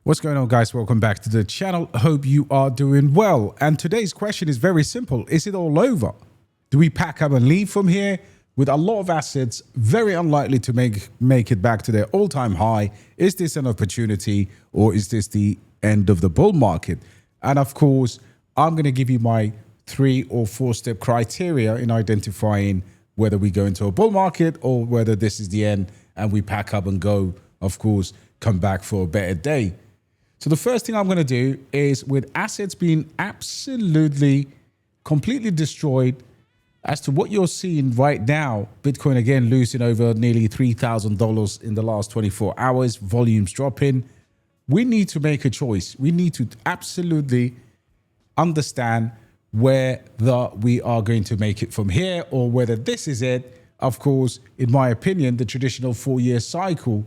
What's going on, guys? Welcome back to the channel. Hope you are doing well. And today's question is very simple. Is it all over? Do we pack up and leave from here? With a lot of assets very unlikely to make it back to their all-time high, is this an opportunity or is this the end of the bull market? And of course, I'm going to give you my 3 or 4 step criteria in identifying whether we go into a bull market or whether this is the end and we pack up and go, of course, come back for a better day. So the first thing I'm going to do is, with assets being absolutely, completely destroyed, as to what you're seeing right now, Bitcoin again losing over nearly $3,000 in the last 24 hours, volumes dropping. We need to make a choice. We need to absolutely understand whether we are going to make it from here or whether this is it. Of course, in my opinion, the traditional 4-year cycle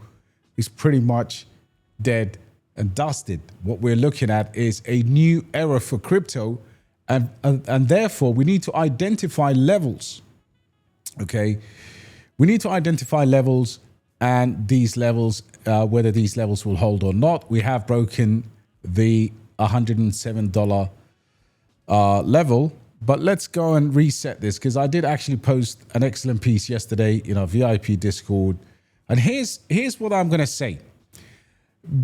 is pretty much dead and dusted. What we're looking at is a new era for crypto, and therefore we need to identify levels. Okay, we need to identify levels, and these levels, whether these levels will hold or not. We have broken the $107 level, but let's go and reset this, because I did actually post an excellent piece yesterday in our VIP Discord, and here's what I'm going to say.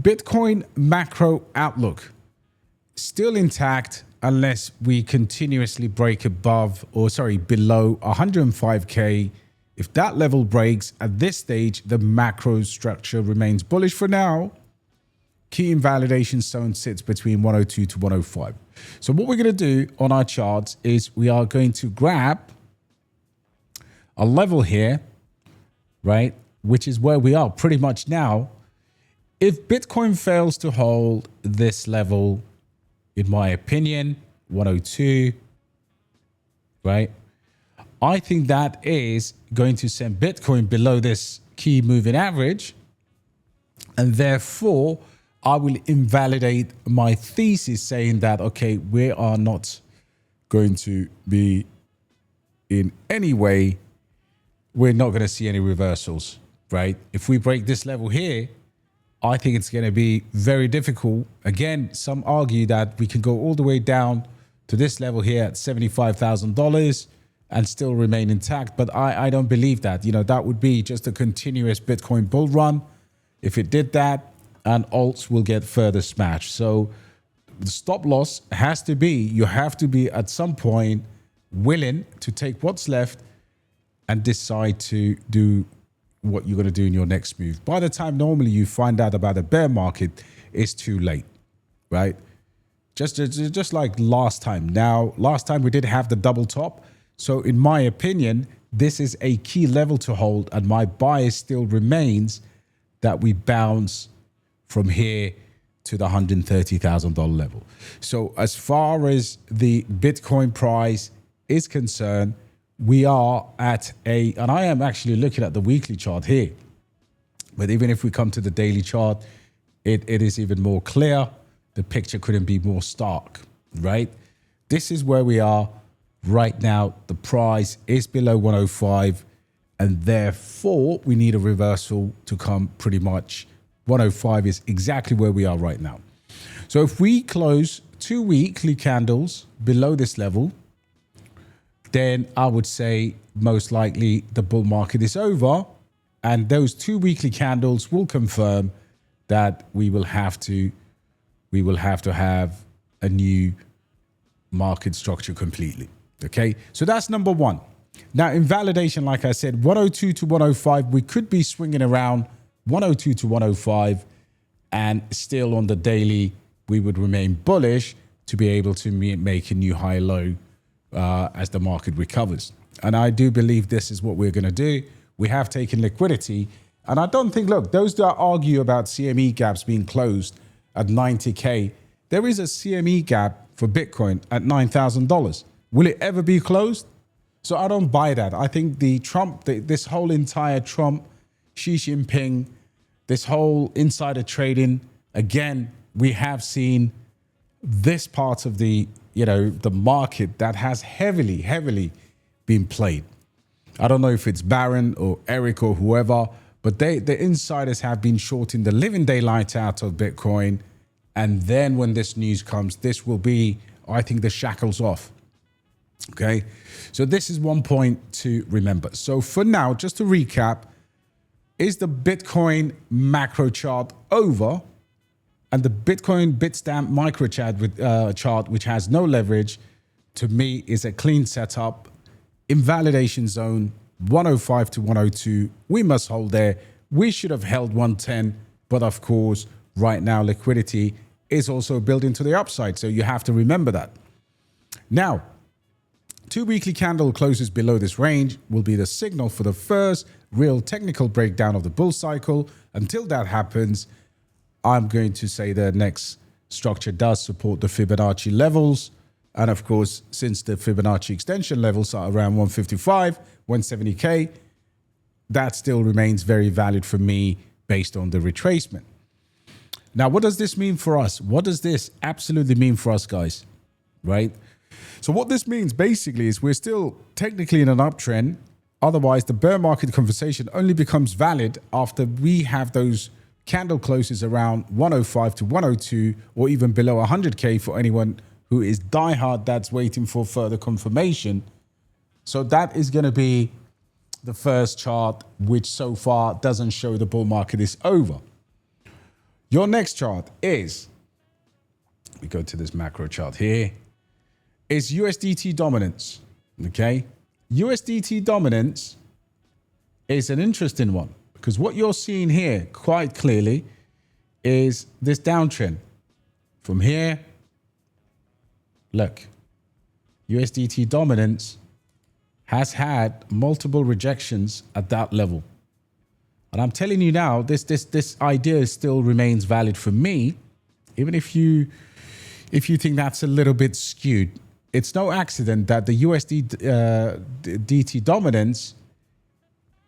Bitcoin macro outlook still intact unless we continuously break below 105k. If that level breaks at this stage, the macro structure remains bullish for now. Key invalidation zone sits between 102 to 105. So what we're going to do on our charts is we are going to grab a level here, right, which is where we are pretty much now. If Bitcoin fails to hold this level, in my opinion, 102, right? I think that is going to send Bitcoin below this key moving average. And therefore, I will invalidate my thesis saying that, okay, we are not going to be in any way, we're not going to see any reversals, right? If we break this level here, I think it's going to be very difficult. Again, some argue that we can go all the way down to this level here at $75,000 and still remain intact. But I don't believe that. You know, that would be just a continuous Bitcoin bull run if it did that, and alts will get further smashed. So the stop loss has to be, you have to be at some point willing to take what's left and decide to do what you're going to do in your next move. By the time normally you find out about a bear market, it's too late, right? Just like last time. Now, last time we did have the double top. So in my opinion, this is a key level to hold, and my bias still remains that we bounce from here to the $130,000 level. So as far as the Bitcoin price is concerned, we are at and I am actually looking at the weekly chart here, but even if we come to the daily chart, it is even more clear. The picture couldn't be more stark, right? This is where we are right now. The price is below 105, and therefore we need a reversal to come. Pretty much 105 is exactly where we are right now. So if we close 2 weekly candles below this level, then I would say most likely the bull market is over, and those 2 weekly candles will confirm that we will have to have a new market structure completely. Okay, so that's number one. Now, invalidation, like I said, 102 to 105, we could be swinging around 102 to 105, and still on the daily, we would remain bullish to be able to make a new high low as the market recovers. And I do believe this is what we're going to do. We have taken liquidity. And I don't think, look, those that argue about CME gaps being closed at 90K, there is a CME gap for Bitcoin at $9,000. Will it ever be closed? So I don't buy that. I think this whole entire Trump, Xi Jinping, this whole insider trading, again, we have seen this part of the market that has heavily been played. I don't know if it's Barron or Eric or whoever, but the insiders have been shorting the living daylight out of Bitcoin, And then when this news comes, this will be, I think, the shackles off. Okay. So this is one point to remember. So for now, just to recap, is the Bitcoin macro chart over? And the Bitcoin Bitstamp micro chart, which has no leverage, to me is a clean setup. Invalidation zone 105 to 102. We must hold there. We should have held 110, but of course, right now liquidity is also building to the upside, so you have to remember that. Now, 2 weekly candle closes below this range will be the signal for the first real technical breakdown of the bull cycle. Until that happens, I'm going to say the next structure does support the Fibonacci levels. And of course, since the Fibonacci extension levels are around 155, 170K, that still remains very valid for me based on the retracement. Now, what does this mean for us? What does this absolutely mean for us, guys? Right? So what this means basically is we're still technically in an uptrend. Otherwise, the bear market conversation only becomes valid after we have those candle closes around 105 to 102 or even below 100K for anyone who is diehard that's waiting for further confirmation. So that is going to be the first chart, which so far doesn't show the bull market is over. Your next chart is, we go to this macro chart here, is USDT dominance. Okay. USDT dominance is an interesting one because what you're seeing here quite clearly is this downtrend. From here, look, USDT dominance has had multiple rejections at that level. And I'm telling you now, this idea still remains valid for me, even if you think that's a little bit skewed. It's no accident that the USDT dominance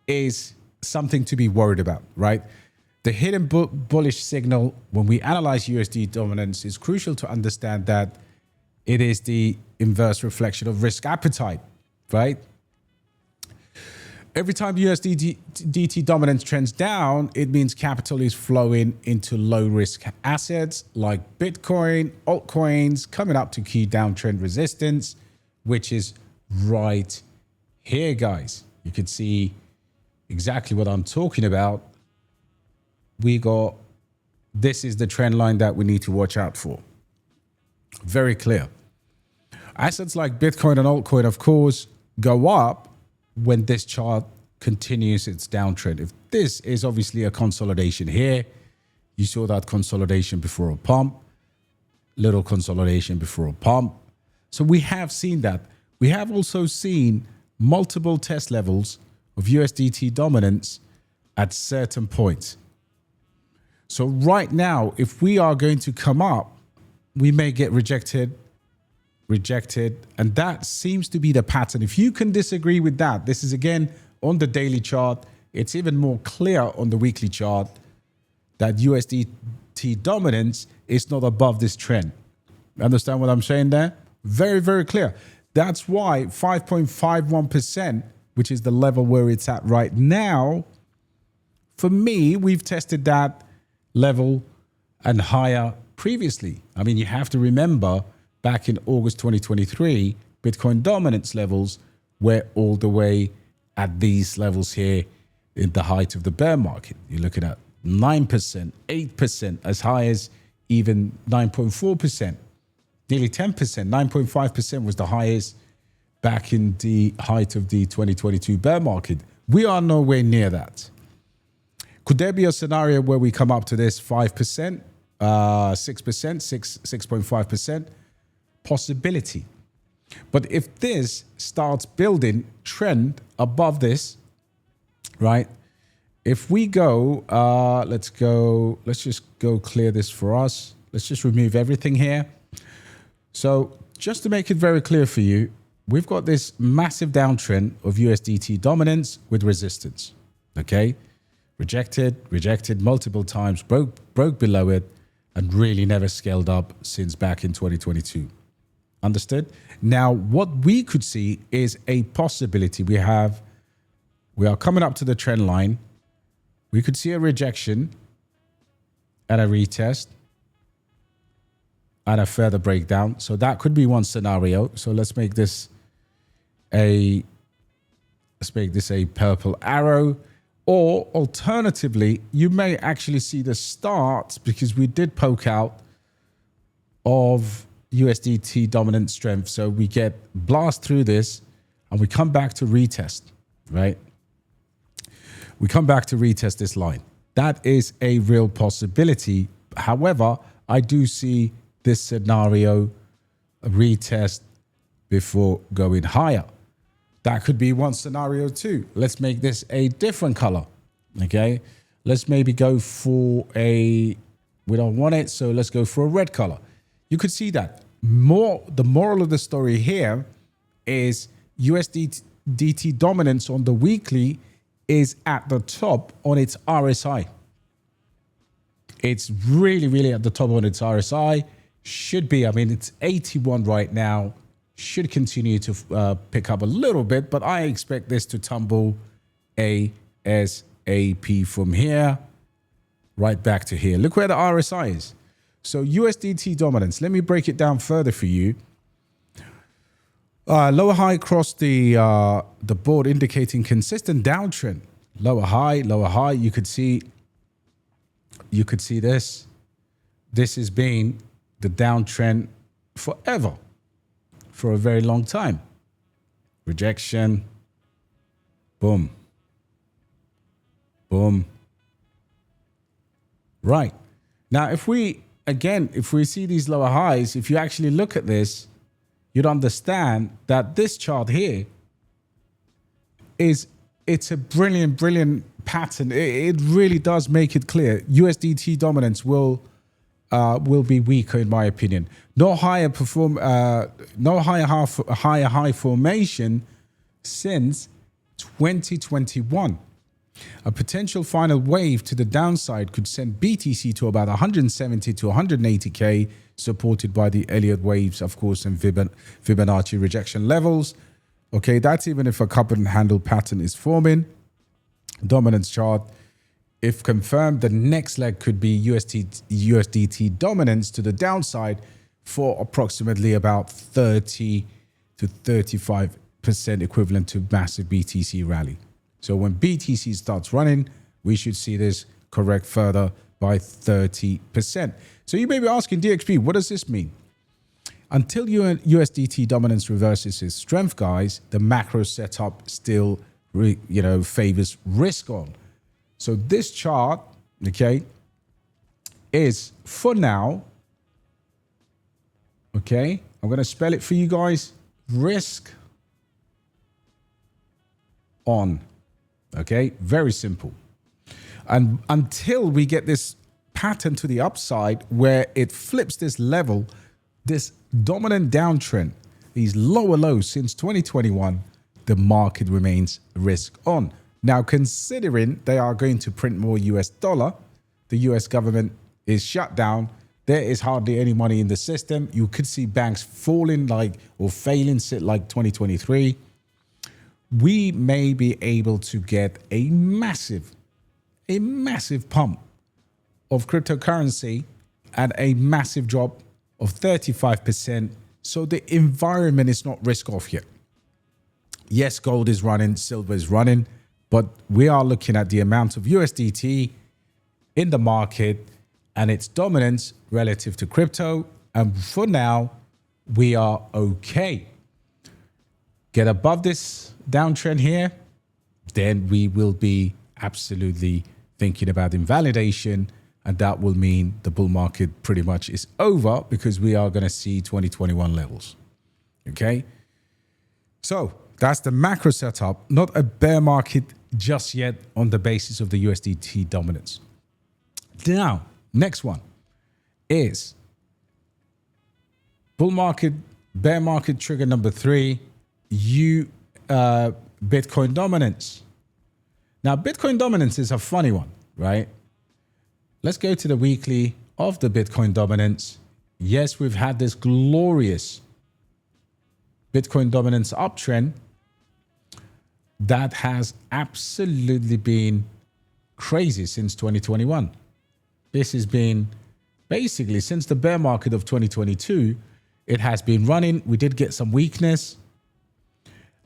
is something to be worried about, right? The hidden bullish signal when we analyze USD dominance is crucial to understand that it is the inverse reflection of risk appetite, right? Every time USDT dominance trends down, it means capital is flowing into low-risk assets like Bitcoin, altcoins, coming up to key downtrend resistance, which is right here, guys. You can see exactly what I'm talking about. This is the trend line that we need to watch out for. Very clear. Assets like Bitcoin and altcoin, of course, go up when this chart continues its downtrend. If this is obviously a consolidation here, you saw that consolidation before a pump, little consolidation before a pump. So we have seen that. We have also seen multiple test levels of USDT dominance at certain points. So right now, if we are going to come up, we may get rejected, and that seems to be the pattern. If you can disagree with that, this is again on the daily chart. It's even more clear on the weekly chart that USDT dominance is not above this trend. Understand what I'm saying there? Very, very clear. That's why 5.51%, which is the level where it's at right now, for me, we've tested that level and higher previously. I mean, you have to remember back in August 2023, Bitcoin dominance levels were all the way at these levels here in the height of the bear market. You're looking at 9%, 8%, as high as even 9.4%, nearly 10%, 9.5% was the highest back in the height of the 2022 bear market. We are nowhere near that. Could there be a scenario where we come up to this 5%, 6.5%? Possibility. But if this starts building trend above this, right? If we go, let's just go clear this for us. Let's just remove everything here. So just to make it very clear for you, we've got this massive downtrend of USDT dominance with resistance, okay? Rejected multiple times, broke below it, and really never scaled up since back in 2022. Understood? Now, what we could see is a possibility. We are coming up to the trend line. We could see a rejection and a retest. and a further breakdown. So that could be one scenario. So let's make this a purple arrow. Or alternatively, you may actually see the start, because we did poke out, of USDT dominant strength. So we get blast through this and we come back to retest, right? We come back to retest this line. That is a real possibility. However, I do see this scenario retest before going higher. That could be one scenario too. Let's make this a different color. Okay. Let's maybe go for we don't want it. So let's go for a red color. You could see that the moral of the story here is USDT dominance on the weekly is at the top on its RSI. It's really, really at the top on its RSI. Should be, I mean, it's 81 right now. Should continue to pick up a little bit, but I expect this to tumble ASAP from here right back to here. Look where the RSI is. So USDT dominance, let me break it down further for you. Lower high across the board indicating consistent downtrend. Lower high. You could see this. This has been the downtrend forever, for a very long time. Rejection. Boom. Boom. Right. Now, if we see these lower highs, if you actually look at this, you'd understand that this chart here it's a brilliant pattern. It really does make it clear. USDT dominance will be weaker, in my opinion. No higher high formation since 2021. A potential final wave to the downside could send BTC to about 170 to 180K, supported by the Elliott waves, of course, and Fibonacci rejection levels. Okay, that's even if a cup and handle pattern is forming. Dominance chart. If confirmed, the next leg could be USDT dominance to the downside for approximately about 30 to 35% equivalent to massive BTC rally. So when BTC starts running, we should see this correct further by 30%. So you may be asking, DXB, what does this mean? Until USDT dominance reverses its strength, guys, the macro setup still, favors risk on. So this chart, okay, is for now, okay, I'm going to spell it for you guys, risk on. Okay, very simple. And until we get this pattern to the upside where it flips this level, this dominant downtrend, these lower lows since 2021, the market remains risk on. Now, considering they are going to print more US dollar, the US government is shut down, there is hardly any money in the system. You could see banks falling like 2023. We may be able to get a massive pump of cryptocurrency and a massive drop of 35%. So the environment is not risk off yet. Yes, gold is running, silver is running, but we are looking at the amount of USDT in the market and its dominance relative to crypto. And for now, we are okay. Get above this downtrend here, then we will be absolutely thinking about invalidation, and that will mean the bull market pretty much is over, because we are going to see 2021 levels. Okay, so that's the macro setup, not a bear market just yet on the basis of the USDT dominance. Now, next one is bull market, bear market trigger number 3, Bitcoin dominance. Now, Bitcoin dominance is a funny one, right? Let's go to the weekly of the Bitcoin dominance. Yes, we've had this glorious Bitcoin dominance uptrend that has absolutely been crazy since 2021. This has been basically since the bear market of 2022, it has been running. We did get some weakness.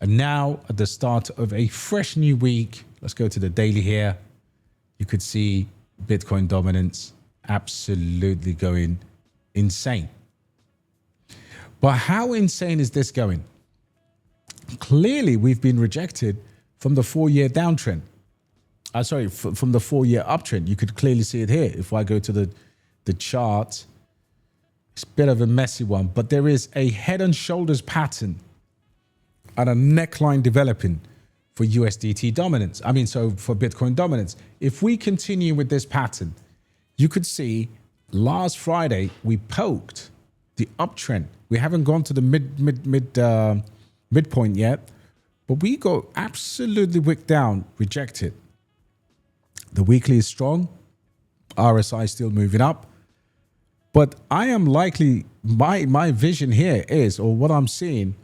And now at the start of a fresh new week, let's go to the daily here. You could see Bitcoin dominance absolutely going insane. But how insane is this going? Clearly, we've been rejected from the 4-year downtrend. From the 4-year uptrend. You could clearly see it here. If I go to the chart, it's a bit of a messy one, but there is a head and shoulders pattern and a neckline developing for USDT dominance. So for Bitcoin dominance. If we continue with this pattern, you could see last Friday we poked the uptrend. We haven't gone to the midpoint yet, but we got absolutely wicked down, rejected. The weekly is strong. RSI is still moving up. But I am likely, my vision here is, or what I'm seeing,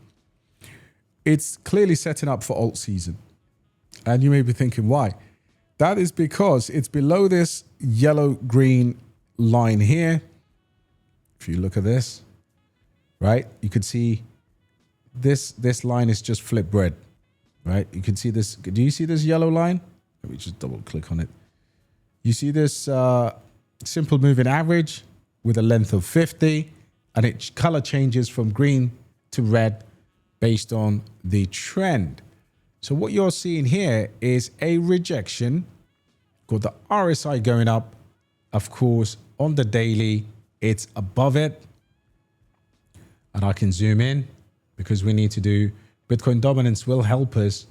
it's clearly setting up for alt season. And you may be thinking, why? That is because it's below this yellow-green line here. If you look at this, right, you could see this line is just flip bread, right? You can see this. Do you see this yellow line? Let me just double click on it. You see this simple moving average with a length of 50, and its color changes from green to red based on the trend. So what you're seeing here is a rejection. Got the RSI going up. Of course, on the daily, it's above it. And I can zoom in because we need to do Bitcoin dominance will help us.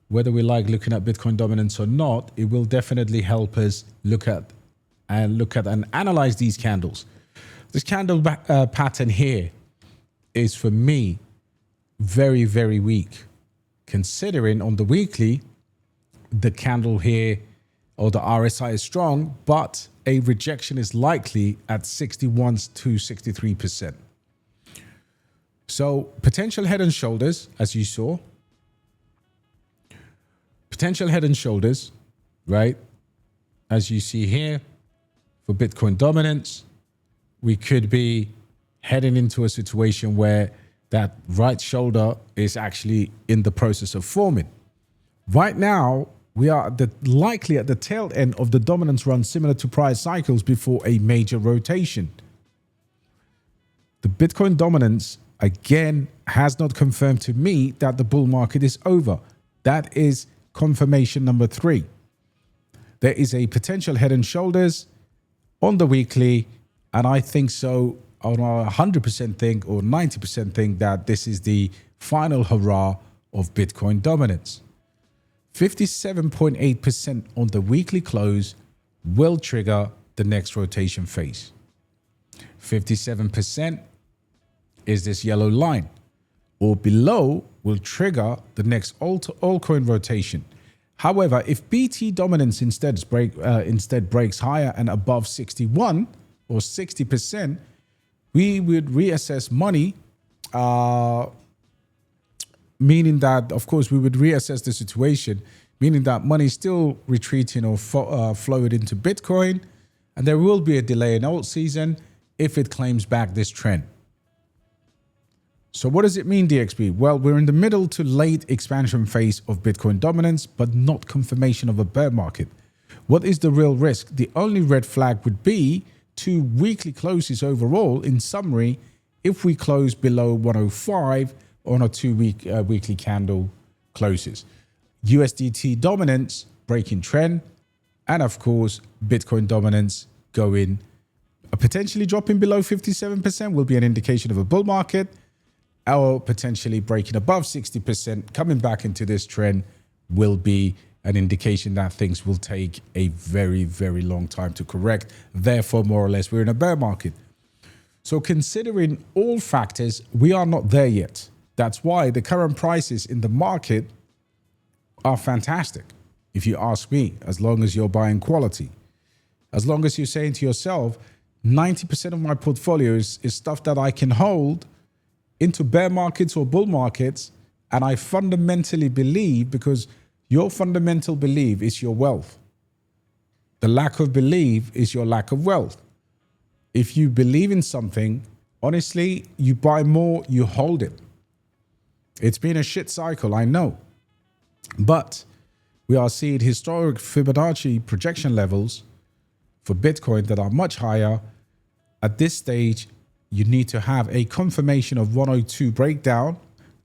Whether we like looking at Bitcoin dominance or not, it will definitely help us look at and analyze these candles. This candle pattern here is, for me, very, very weak. Considering on the weekly, the candle here or the RSI is strong, but a rejection is likely at 61 to 63%. So potential head and shoulders, as you saw. Potential head and shoulders, right? As you see here, for Bitcoin dominance, we could be heading into a situation where that right shoulder is actually in the process of forming. Right now, we are likely at the tail end of the dominance run, similar to prior cycles before a major rotation. The Bitcoin dominance, again, has not confirmed to me that the bull market is over. That is confirmation number 3. There is a potential head and shoulders on the weekly, and I think so. On a 100% think or 90% think that this is the final hurrah of Bitcoin dominance. 57.8% on the weekly close will trigger the next rotation phase. 57% is this yellow line, or below will trigger the next altcoin rotation. However, if BT dominance instead breaks higher and above 61 or 60%, we would reassess money, meaning that, of course, we would reassess the situation, meaning that money is still retreating or flowed into Bitcoin, and there will be a delay in alt season if it claims back this trend. So what does it mean, DXB? Well, we're in the middle to late expansion phase of Bitcoin dominance, but not confirmation of a bear market. What is the real risk? The only red flag would be 2 weekly closes overall. In summary, if we close below 105 on a 2-week weekly candle closes. USDT dominance, breaking trend, and of course, Bitcoin dominance going, potentially dropping below 57% will be an indication of a bull market, or potentially breaking above 60%, coming back into this trend will be an indication that things will take a very, very long time to correct. Therefore, more or less, we're in a bear market. So considering all factors, we are not there yet. That's why the current prices in the market are fantastic, if you ask me, as long as you're buying quality. As long as you're saying to yourself, 90% of my portfolio is stuff that I can hold into bear markets or bull markets, and I fundamentally believe, because your fundamental belief is your wealth. The lack of belief is your lack of wealth. If you believe in something, honestly, you buy more, you hold it. It's been a shit cycle, I know. But we are seeing historic Fibonacci projection levels for Bitcoin that are much higher. At this stage, you need to have a confirmation of 102 breakdown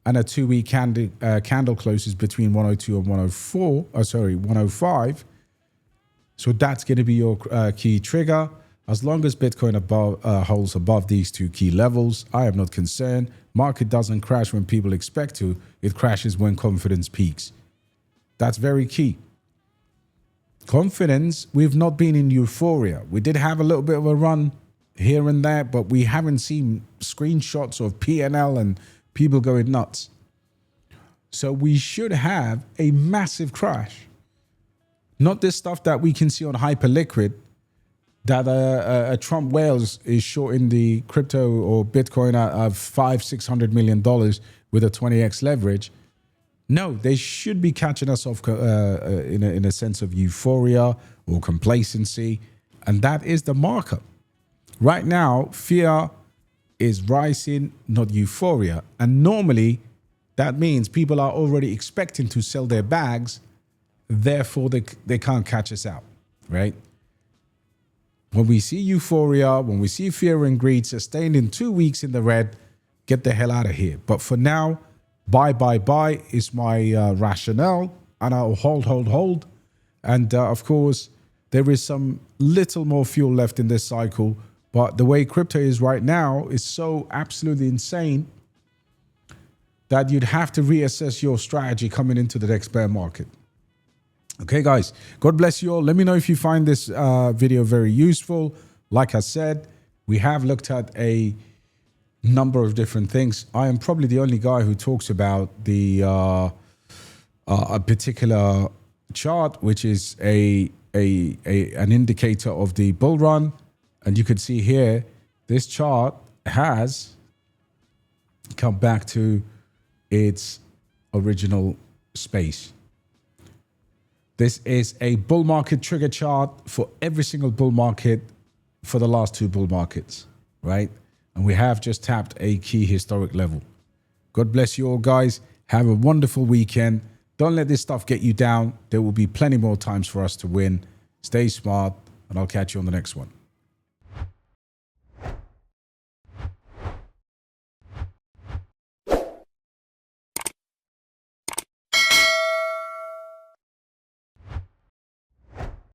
and a 2-week candle closes between 102 and 105. So that's going to be your key trigger. As long as Bitcoin holds above these two key levels, I am not concerned. Market doesn't crash when people expect to. It crashes when confidence peaks. That's very key. Confidence, we've not been in euphoria. We did have a little bit of a run here and there, but we haven't seen screenshots of P&L and people going nuts. So we should have a massive crash. Not this stuff that we can see on Hyperliquid, that Trump whales is shorting the crypto or Bitcoin at $500-600 million with a 20x leverage. No, they should be catching us off in a sense of euphoria or complacency. And that is the marker. Right now, fear is rising, not euphoria. And normally, that means people are already expecting to sell their bags. Therefore, they can't catch us out, right? When we see euphoria, when we see fear and greed sustained in 2 weeks in the red, get the hell out of here. But for now, buy is my rationale. And I'll hold. And of course, there is some little more fuel left in this cycle. But the way crypto is right now is so absolutely insane that you'd have to reassess your strategy coming into the next bear market. Okay, guys, God bless you all. Let me know if you find this video very useful. Like I said, we have looked at a number of different things. I am probably the only guy who talks about the a particular chart, which is an indicator of the bull run. And you can see here, this chart has come back to its original space. This is a bull market trigger chart for every single bull market for the last 2 bull markets, right? And we have just tapped a key historic level. God bless you all, guys. Have a wonderful weekend. Don't let this stuff get you down. There will be plenty more times for us to win. Stay smart, and I'll catch you on the next one.